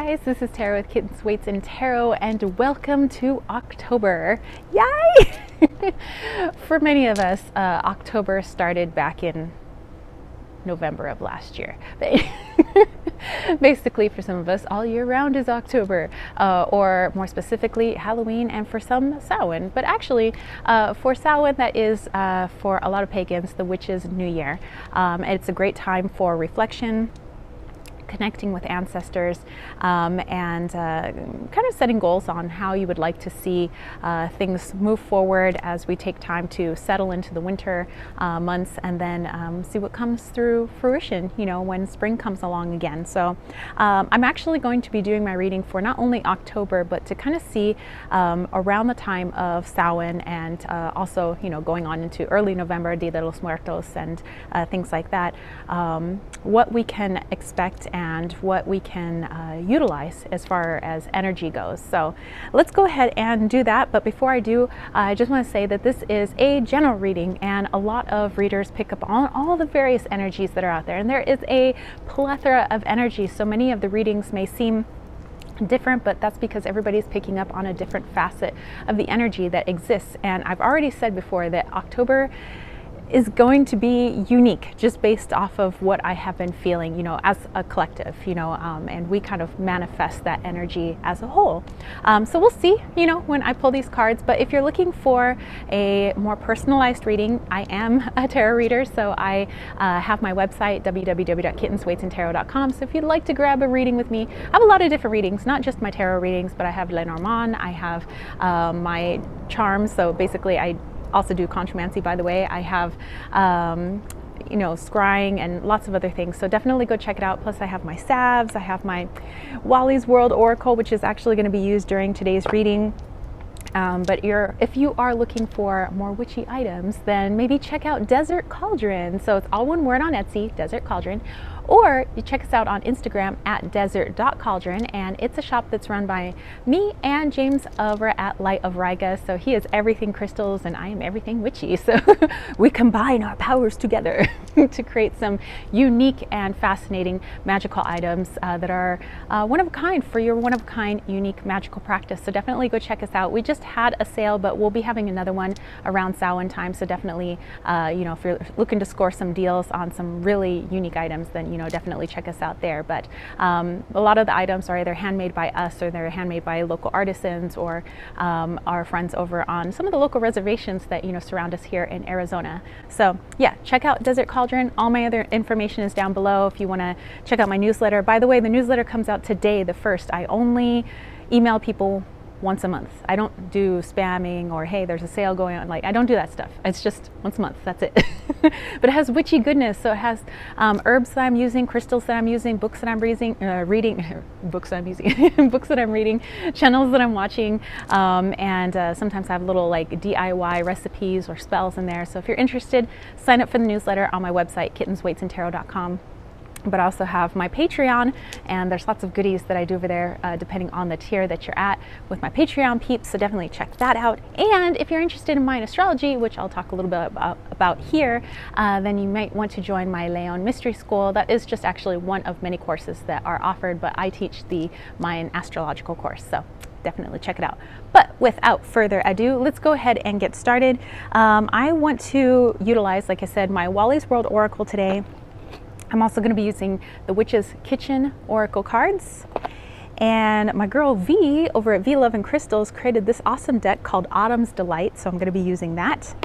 guys, this is Tarot with Kittens, Weights, and Tarot, and welcome to October. Yay! For many of us, October started back in November of last year. But basically, for some of us, all year round is October, or more specifically, Halloween, and for some, Samhain. But actually, for Samhain, that is for a lot of pagans, the witches' New Year. It's a great time for reflection, connecting with ancestors, and kind of setting goals on how you would like to see things move forward as we take time to settle into the winter months, and then see what comes through fruition, you know, when spring comes along again. So I'm actually going to be doing my reading for not only October, but to kind of see around the time of Samhain, and also, you know, going on into early November, Dia de los Muertos, and things like that, what we can expect and what we can utilize as far as energy goes. So let's go ahead and do that. But before I do, I just want to say that this is a general reading, and a lot of readers pick up on all the various energies that are out there, and there is a plethora of energy. So many of the readings may seem different, but that's because everybody's picking up on a different facet of the energy that exists. And I've already said before that October is going to be unique, just based off of what I have been feeling, you know, as a collective, you know, and we kind of manifest that energy as a whole. So we'll see, you know, when I pull these cards. But if you're looking for a more personalized reading, I am a tarot reader, so I have my website, www.kittensweightsandtarot.com. So if you'd like to grab a reading with me, I have a lot of different readings, not just my tarot readings, but I have Lenormand, I have my charms. So basically, I also do contromancy, by the way. I have you know, scrying and lots of other things, so definitely go check it out. Plus I have my salves, I have my Wally's World Oracle, which is actually going to be used during today's reading. But if you are looking for more witchy items, then maybe check out Desert Cauldron. So it's all one word on Etsy, Desert Cauldron. Or you check us out on Instagram at desert.cauldron, and it's a shop that's run by me and James over at Light of Riga. So he is everything crystals and I am everything witchy. So we combine our powers together to create some unique and fascinating magical items that are one of a kind for your one of a kind unique magical practice. So definitely go check us out. We just had a sale, but we'll be having another one around Samhain time. So definitely, you know, if you're looking to score some deals on some really unique items, then, you know, definitely check us out there. But a lot of the items are either handmade by us, or they're handmade by local artisans, or our friends over on some of the local reservations that, you know, surround us here in Arizona. So yeah, check out Desert Cauldron. All my other information is down below if you want to check out my newsletter. By the way, the newsletter comes out today, the 1st. I only email people once a month. I don't do spamming or, hey, there's a sale going on. Like, I don't do that stuff. It's just once a month, that's it. But it has witchy goodness. So it has herbs that I'm using, crystals that I'm using, books that I'm reading, books that I'm using, books that I'm reading, channels that I'm watching, and sometimes I have little like DIY recipes or spells in there. So if you're interested, sign up for the newsletter on my website, kittensweightsandtarot.com. But I also have my Patreon, and there's lots of goodies that I do over there depending on the tier that you're at with my Patreon peeps, so definitely check that out. And if you're interested in Mayan astrology, which I'll talk a little bit about here, then you might want to join my Leon Mystery School. That is just actually one of many courses that are offered, but I teach the Mayan astrological course, so definitely check it out. But without further ado, let's go ahead and get started. I want to utilize, like I said, my Wally's World Oracle today. I'm also going to be using the Witch's Kitchen Oracle cards. And my girl V over at V Love and Crystals created this awesome deck called Autumn's Delight, so I'm going to be using that.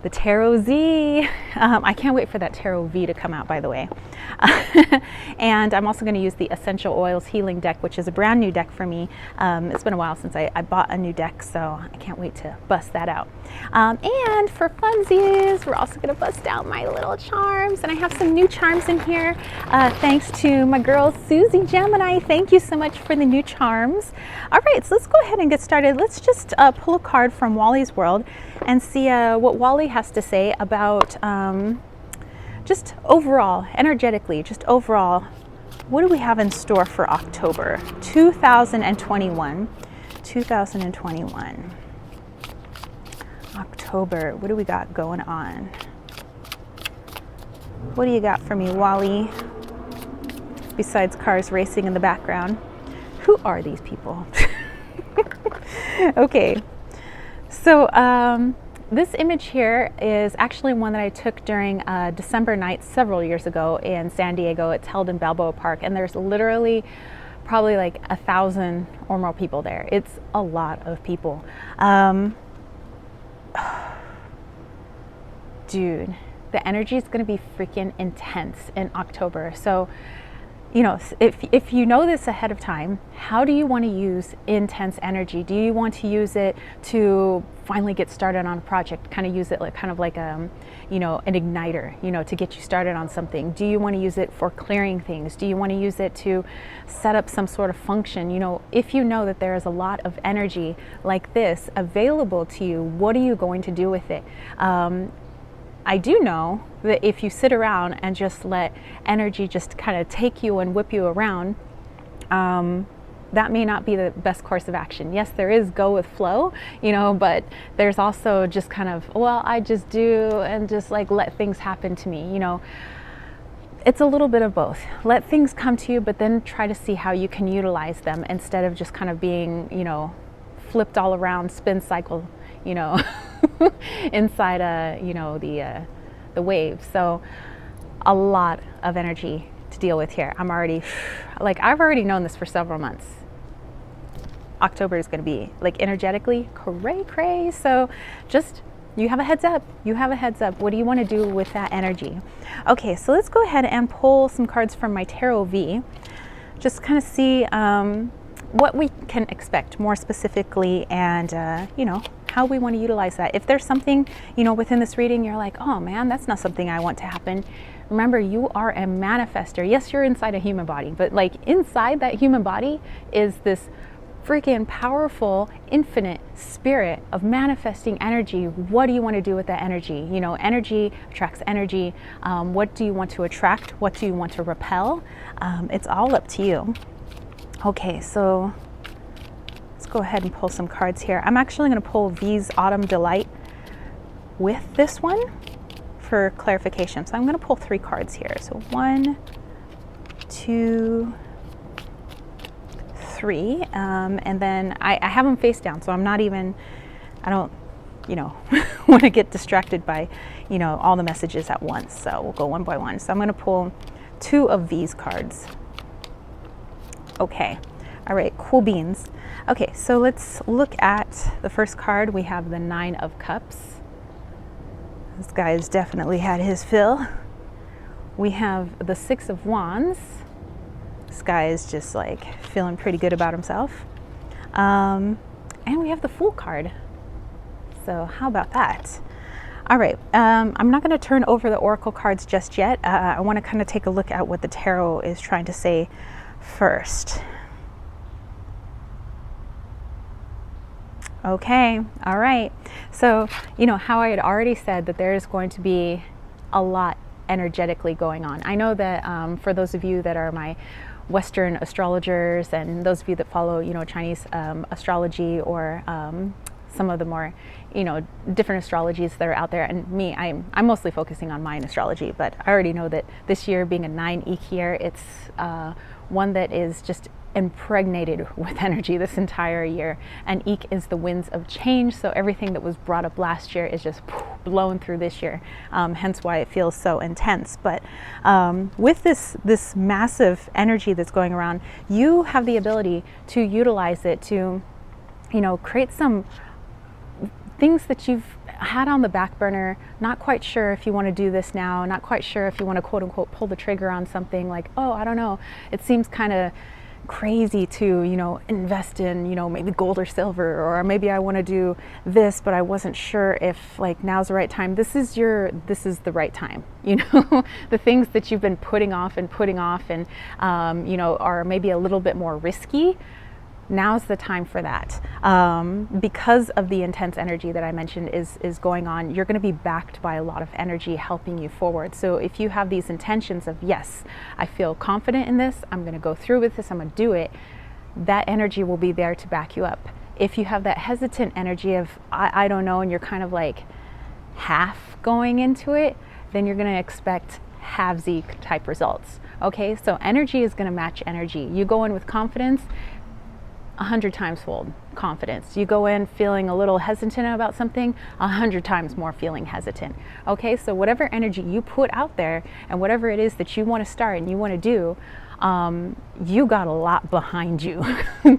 The Tarot Z. I can't wait for that Tarot V to come out, by the way. And I'm also going to use the Essential Oils Healing deck, which is a brand new deck for me. It's been a while since I bought a new deck, so I can't wait to bust that out. And for funsies, we're also going to bust out my little charms. And I have some new charms in here, thanks to my girl Susie Gemini. Thank you so much for the new charms. All right, so let's go ahead and get started. Let's just pull a card from Wally's World and see what Wally has to say about just overall, energetically, just overall, what do we have in store for October 2021? 2021. October, what do we got going on? What do you got for me, Wally? Besides cars racing in the background. Who are these people? Okay, so this image here is actually one that I took during December night several years ago in San Diego. It's held in Balboa Park, and there's literally probably like 1,000 or more people there. It's a lot of people. Dude, the energy is going to be freaking intense in October. So, you know, if you know this ahead of time, how do you want to use intense energy? Do you want to use it to finally get started on a project, kind of use it like kind of like you know, an igniter, you know, to get you started on something? Do you want to use it for clearing things? Do you want to use it to set up some sort of function? You know, if you know that there is a lot of energy like this available to you, what are you going to do with it? I do know that if you sit around and just let energy just kind of take you and whip you around, that may not be the best course of action. Yes, there is go with flow, you know, but there's also just kind of, well, I just do and just like let things happen to me, you know. It's a little bit of both. Let things come to you, but then try to see how you can utilize them instead of just kind of being, you know, flipped all around, spin cycle, you know, inside you know, the wave. So a lot of energy to deal with here. I'm already like, I've already known this for several months. October is going to be like energetically cray. So just, you have a heads up. You have a heads up. What do you want to do with that energy? Okay, so let's go ahead and pull some cards from my Tarot V. Just kind of see what we can expect more specifically, and you know, how we want to utilize that. If there's something, you know, within this reading you're like, oh man, that's not something I want to happen, remember, you are a manifester. Yes, you're inside a human body, but like inside that human body is this freaking powerful infinite spirit of manifesting energy. What do you want to do with that energy? You know, energy attracts energy. What do you want to attract? What do you want to repel? It's all up to you. Okay, so let's go ahead and pull some cards here. I'm actually going to pull V's Autumn Delight with this one for clarification. So I'm going to pull 3 cards here. So 1, 2, 3. And then I have them face down, so I'm not even, I don't, you know, want to get distracted by, you know, all the messages at once. So we'll go one by one. So I'm going to pull 2 of these cards. Okay, all right, cool beans. Okay, so let's look at the first card. We have the 9 of Cups. This guy has definitely had his fill. We have the 6 of Wands. This guy is just like feeling pretty good about himself. And we have the Fool card. So how about that? All right, I'm not going to turn over the Oracle cards just yet. I want to kind of take a look at what the Tarot is trying to say first. Okay, all right. So, you know, how I had already said that there is going to be a lot energetically going on. I know that for those of you that are my Western astrologers and those of you that follow, you know, Chinese astrology or some of the more, you know, different astrologies that are out there, and me, I'm mostly focusing on Mayan astrology, but I already know that this year being a 9 Eek year, it's one that is just impregnated with energy this entire year. And Eek is the winds of change, so everything that was brought up last year is just blown through this year, hence why it feels so intense. But with this massive energy that's going around, you have the ability to utilize it to, you know, create some things that you've had on the back burner, not quite sure if you want to do this now, not quite sure if you want to quote unquote pull the trigger on something, like, oh, I don't know, it seems kind of crazy to, you know, invest in, you know, maybe gold or silver, or maybe I want to do this, but I wasn't sure if like now's the right time. This is the right time, you know. The things that you've been putting off and you know, are maybe a little bit more risky. Now's the time for that. Because of the intense energy that I mentioned is going on, you're going to be backed by a lot of energy helping you forward. So if you have these intentions of, yes, I feel confident in this, I'm going to go through with this, I'm going to do it, that energy will be there to back you up. If you have that hesitant energy of, I don't know, and you're kind of like half going into it, then you're going to expect halvesy type results. Okay, so energy is going to match energy. You go in with confidence, 100 times fold confidence. You go in feeling a little hesitant about something, 100 times more feeling hesitant. Okay, so whatever energy you put out there and whatever it is that you want to start and you want to do, you got a lot behind you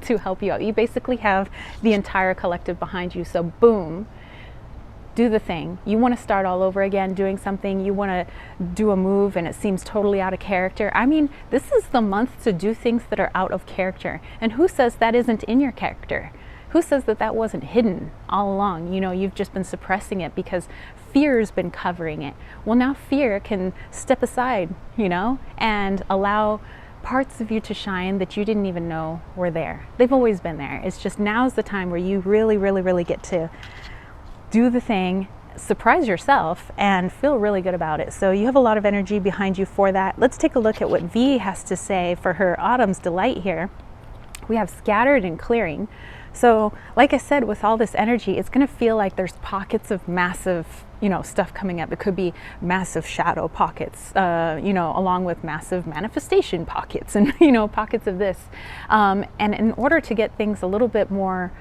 to help you out. You basically have the entire collective behind you. So boom, do the thing. You want to start all over again doing something, you want to do a move and it seems totally out of character. I mean, this is the month to do things that are out of character. And who says that isn't in your character? Who says that that wasn't hidden all along? You know, you've just been suppressing it because fear's been covering it. Well, now fear can step aside, you know, and allow parts of you to shine that you didn't even know were there. They've always been there. It's just now's the time where you really get to do the thing, surprise yourself, and feel really good about it. So you have a lot of energy behind you for that. Let's take a look at what V has to say for her Autumn's Delight here. We have scattered and clearing. So like I said, with all this energy, it's going to feel like there's pockets of massive, you know, stuff coming up. It could be massive shadow pockets, you know, along with massive manifestation pockets and, you know, pockets of this. And in order to get things a little bit more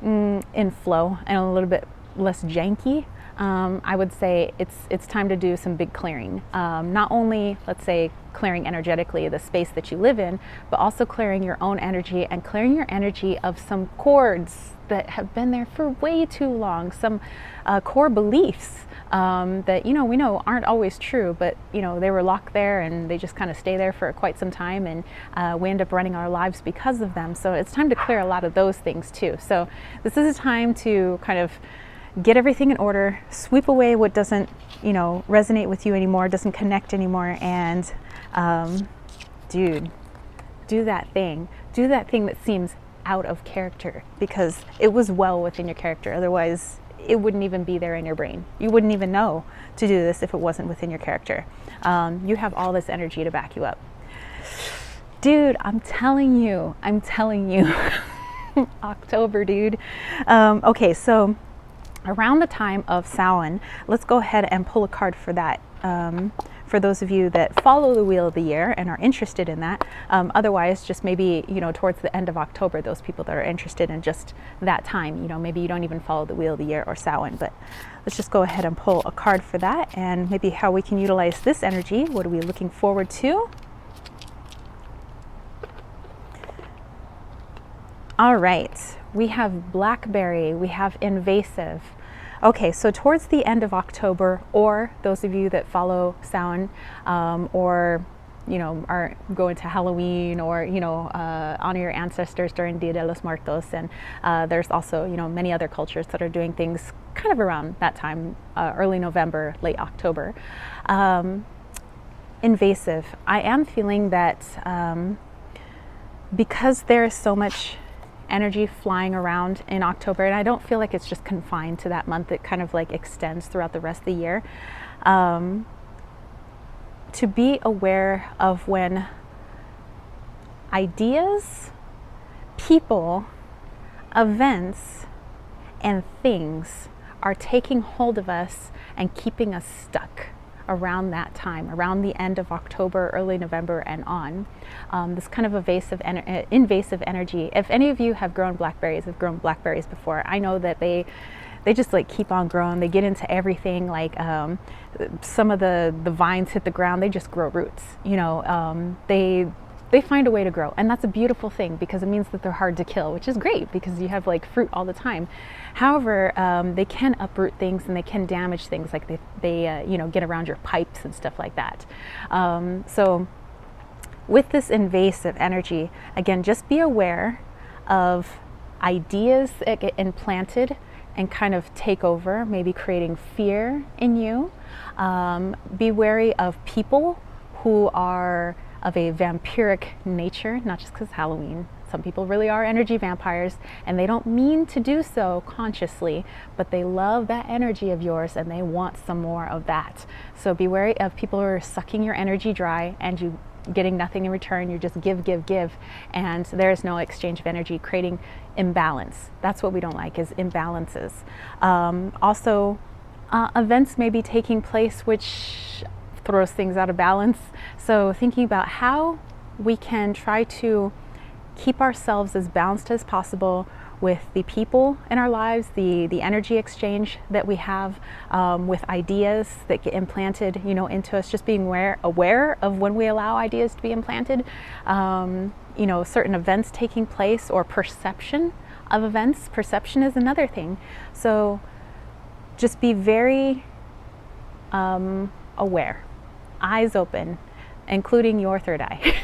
in flow and a little bit less janky, I would say it's time to do some big clearing. Not only, let's say, clearing energetically the space that you live in, but also clearing your own energy and clearing your energy of some cords that have been there for way too long, some core beliefs that, you know, we know aren't always true, but, you know, they were locked there and they just kind of stay there for quite some time, and we end up running our lives because of them. So it's time to clear a lot of those things too. So this is a time to kind of get everything in order, sweep away what doesn't, you know, resonate with you anymore, doesn't connect anymore, and dude, do that thing that seems out of character, because it was well within your character. Otherwise it wouldn't even be there in your brain. You wouldn't even know to do this if it wasn't within your character. You have all this energy to back you up, dude. I'm telling you October, dude. Okay, so around the time of Samhain, let's go ahead and pull a card for that. For those of you that follow the Wheel of the Year and are interested in that. Otherwise, just maybe, you know, towards the end of October, those people that are interested in just that time, you know, maybe you don't even follow the Wheel of the Year or Samhain, but let's just go ahead and pull a card for that and maybe how we can utilize this energy. What are we looking forward to? All right, we have blackberry, we have invasive. Okay, so towards the end of October, or those of you that follow Samhain, or, you know, are going to Halloween, or, you know, honor your ancestors during Dia de los Muertos, and there's also, you know, many other cultures that are doing things kind of around that time, early November, late October. Invasive. I am feeling that because there is so much energy flying around in October, and I don't feel like it's just confined to that month, it kind of like extends throughout the rest of the year, to be aware of when ideas, people, events, and things are taking hold of us and keeping us stuck around that time, around the end of October, early November and on. This kind of invasive energy. If any of you have grown blackberries before, I know that they just like keep on growing. They get into everything. Like some of the vines hit the ground, they just grow roots. You know, they find a way to grow, and that's a beautiful thing because it means that they're hard to kill, which is great because you have like fruit all the time. However, they can uproot things and they can damage things, like they you know, get around your pipes and stuff like that. So with this invasive energy, again, just be aware of ideas that get implanted and kind of take over, maybe creating fear in you. Be wary of people who are of a vampiric nature, not just because Halloween. Some people really are energy vampires, and they don't mean to do so consciously, but they love that energy of yours and they want some more of that. So be wary of people who are sucking your energy dry and you getting nothing in return. You just give, and there is no exchange of energy, creating imbalance. That's what we don't like, is imbalances. Also, events may be taking place which throws things out of balance. So thinking about how we can try to keep ourselves as balanced as possible with the people in our lives, the energy exchange that we have, with ideas that get implanted, into us. Just being aware of when we allow ideas to be implanted, certain events taking place, or perception of events. Perception is another thing. So just be very aware, eyes open, including your third eye,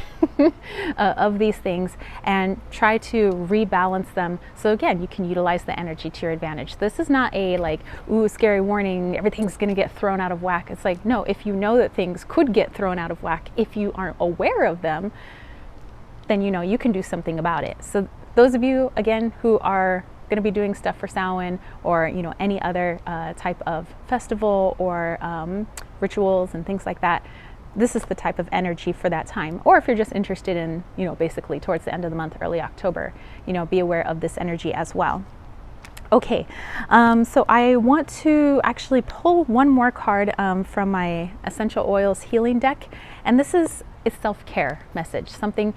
of these things, and try to rebalance them. So again, you can utilize the energy to your advantage. This is not a ooh, scary warning, everything's going to get thrown out of whack. It's like, no, if you know that things could get thrown out of whack, if you aren't aware of them, then you can do something about it. So those of you, again, who are going to be doing stuff for Samhain, or any other type of festival or rituals and things like that, this is the type of energy for that time. Or if you're just interested in, basically towards the end of the month, early October, be aware of this energy as well. Okay, so I want to actually pull one more card from my essential oils healing deck, and this is a self-care message. Something,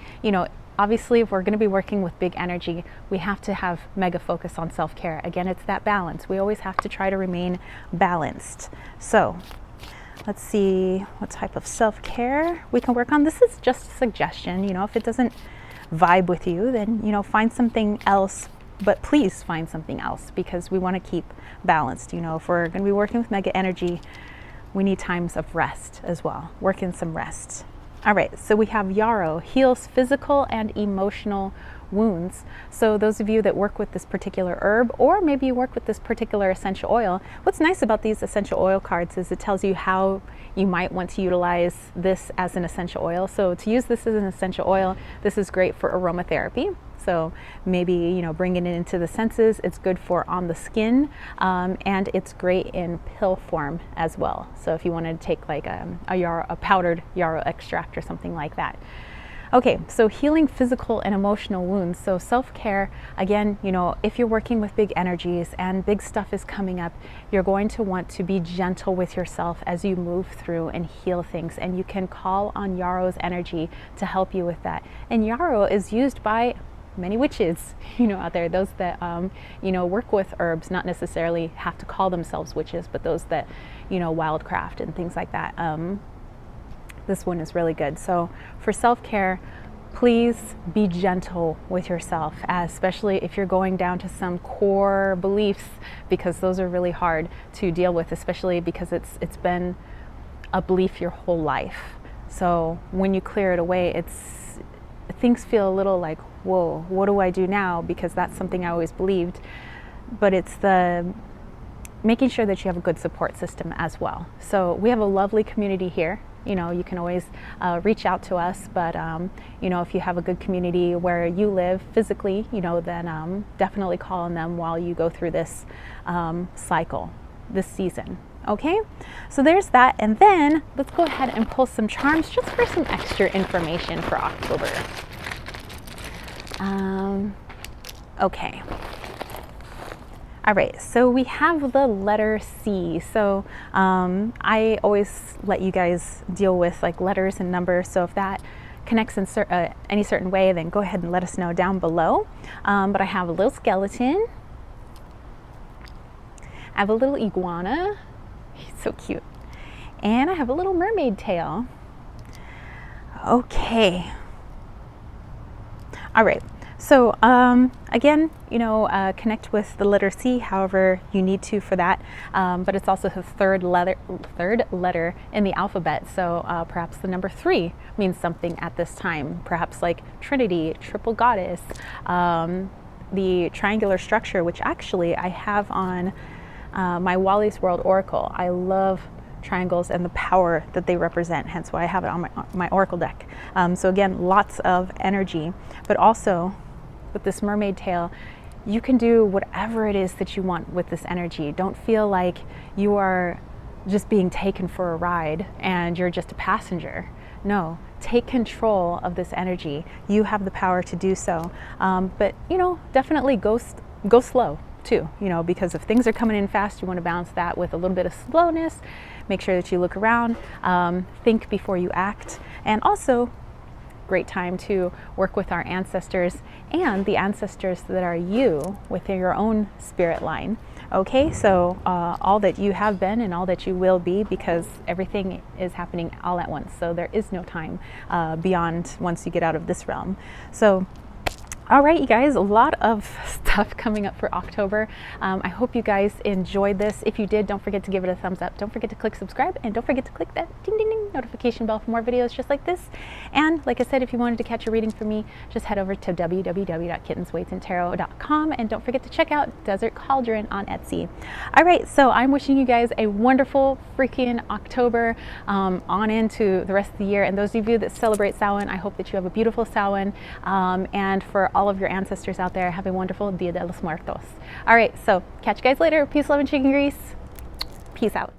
obviously, if we're going to be working with big energy, we have to have mega focus on self-care. Again, it's that balance. We always have to try to remain balanced. So let's see what type of self-care we can work on. This is just a suggestion. If it doesn't vibe with you, then, find something else. But please find something else, because we want to keep balanced. If we're going to be working with mega energy, we need times of rest as well. Work in some rest. All right, so we have yarrow, heals physical and emotional wounds. So those of you that work with this particular herb, or maybe you work with this particular essential oil, what's nice about these essential oil cards is it tells you how you might want to utilize this as an essential oil. So to use this as an essential oil, this is great for aromatherapy. So maybe, bringing it into the senses. It's good for on the skin, and it's great in pill form as well. So if you wanted to take a powdered yarrow extract or something like that. Okay, so healing physical and emotional wounds. So self-care, again, if you're working with big energies and big stuff is coming up, you're going to want to be gentle with yourself as you move through and heal things. And you can call on yarrow's energy to help you with that. And yarrow is used by many witches, out there. Those that, work with herbs, not necessarily have to call themselves witches, but those that, wildcraft and things like that. This one is really good. So for self-care, please be gentle with yourself, especially if you're going down to some core beliefs, because those are really hard to deal with, especially because it's been a belief your whole life. So when you clear it away, things feel a little like, whoa, what do I do now? Because that's something I always believed. But it's the making sure that you have a good support system as well. So we have a lovely community here. You can always reach out to us, but if you have a good community where you live physically, then definitely call on them while you go through this cycle, this season. Okay, so there's that. And then let's go ahead and pull some charms just for some extra information for October. Okay. All right, so we have the letter C. So I always let you guys deal with letters and numbers. So if that connects in any certain way, then go ahead and let us know down below. But I have a little skeleton. I have a little iguana. He's so cute. And I have a little mermaid tail. Okay. All right. So again, connect with the letter C however you need to for that. But it's also the third letter in the alphabet. So perhaps the number 3 means something at this time. Perhaps like Trinity, triple goddess, the triangular structure, which actually I have on my Wally's World Oracle. I love triangles and the power that they represent, hence why I have it on my Oracle deck. So again, lots of energy, but also with this mermaid tail, you can do whatever it is that you want with this energy. Don't feel like you are just being taken for a ride and you're just a passenger. No, take control of this energy. You have the power to do so. But definitely go slow too, because if things are coming in fast, you want to balance that with a little bit of slowness. Make sure that you look around, think before you act, and also great time to work with our ancestors and the ancestors that are you within your own spirit line. Okay, so all that you have been and all that you will be, because everything is happening all at once. So there is no time beyond once you get out of this realm. So all right, you guys, a lot of stuff coming up for October. I hope you guys enjoyed this. If you did, don't forget to give it a thumbs up. Don't forget to click subscribe, and don't forget to click that ding ding ding notification bell for more videos just like this. And like I said, if you wanted to catch a reading from me, just head over to www.kittensweightsandtarot.com, and don't forget to check out Desert Cauldron on Etsy. All right, so I'm wishing you guys a wonderful freaking October on into the rest of the year. And those of you that celebrate Samhain, I hope that you have a beautiful Samhain. And for all of your ancestors out there, have a wonderful Dia de los Muertos. All right, so catch you guys later. Peace, love, and chicken grease. Peace out.